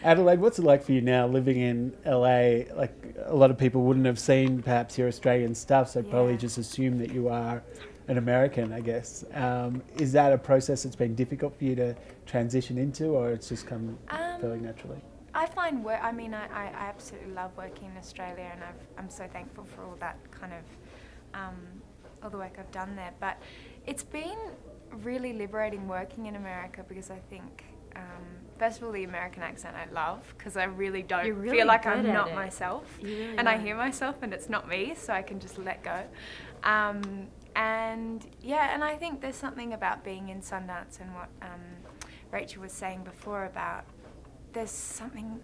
Adelaide, what's it like for you now living in LA? Like, a lot of people wouldn't have seen perhaps your Australian stuff, so probably just assume that you are an American, I guess. Is that a process that's been difficult for you to transition into, or it's just come fairly naturally? I find work, I mean, I absolutely love working in Australia, and I'm so thankful for all that kind of, all the work I've done there. But it's been really liberating working in America, because I think, first of all, the American accent I love, because I really don't feel like I'm not myself. Really and I hear myself and it's not me, so I can just let go. And yeah, and I think there's something about being in Sundance, and what Rachel was saying before about there's something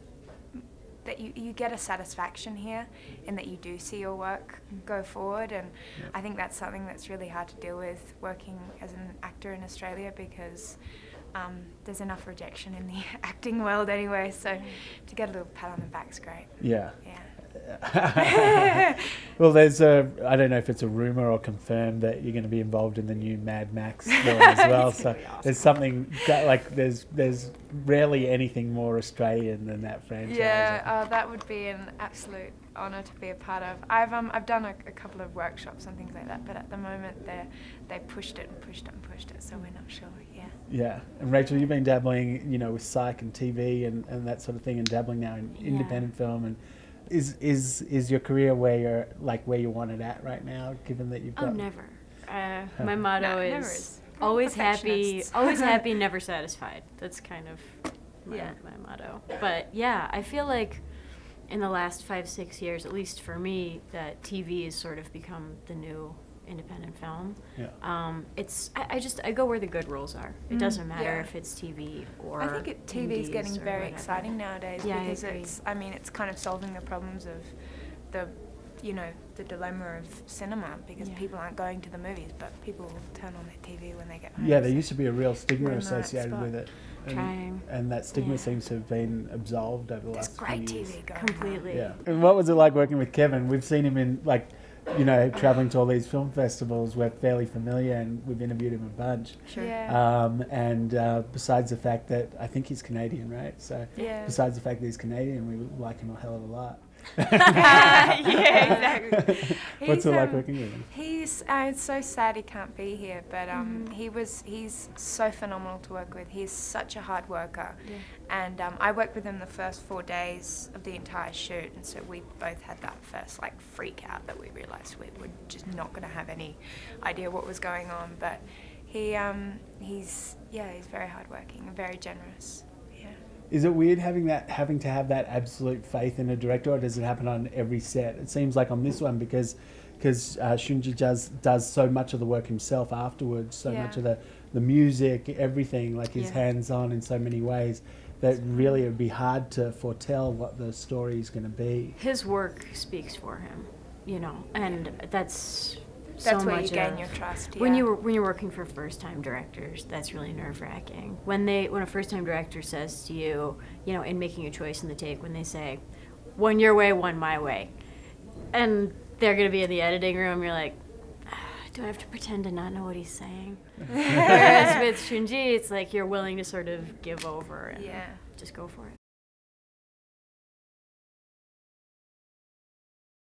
that you get a satisfaction here in that you do see your work go forward, and I think that's something that's really hard to deal with working as an actor in Australia, because there's enough rejection in the acting world anyway, so to get a little pat on the back's great. Yeah. Yeah. Well, there's I don't know if it's a rumour or confirmed that you're going to be involved in the new Mad Max film as well. So awesome. There's something that, like, there's rarely anything more Australian than that franchise. Yeah, that would be an absolute honour to be a part of. I've done a couple of workshops and things like that, but at the moment they pushed it and pushed it and pushed it, so we're not sure. Yeah. Yeah, and Rachel, you've been dabbling, with psych and TV and that sort of thing, and dabbling now in independent film. And is your career where you want it at right now, given that you've got... Oh, never. My motto never is always happy, never satisfied. That's kind of my motto. But yeah, I feel like in the last 5-6 years, at least for me, that TV has sort of become the new independent film. Yeah. I go where the good roles are. It doesn't matter if it's TV or I think TV is getting very exciting nowadays, because it's kind of solving the problems of the dilemma of cinema, because people aren't going to the movies, but people will turn on their TV when they get home. Yeah, there used to be a real stigma associated with it. Trying. And that stigma seems to have been absolved over the last few years. There's great TV going Completely. Yeah. And what was it like working with Kevin? We've seen him in, travelling to all these film festivals. We're fairly familiar, and we've interviewed him a bunch. Sure. Yeah. Besides the fact that I think he's Canadian, right? So besides the fact that he's Canadian, we like him a hell of a lot. Yeah, exactly. What's it like working with him? It's so sad he can't be here, but he's so phenomenal to work with. He's such a hard worker, and I worked with him the first 4 days of the entire shoot, and so we both had that first freak out that we realised we were just not going to have any idea what was going on. But he's very hardworking and very generous. Is it weird having to have that absolute faith in a director, or does it happen on every set? It seems like on this one, because Shunji does so much of the work himself afterwards, so much of the music, everything, like he's hands-on in so many ways, that really it would be hard to foretell what the story is going to be. His work speaks for him, and that's where you gain your trust. When you're working for first-time directors, that's really nerve-wracking. When a first-time director says to you, in making a choice in the take, when they say, "One your way, one my way," and they're going to be in the editing room, you're like, do I have to pretend to not know what he's saying? Whereas with Shunji, it's like you're willing to sort of give over and just go for it.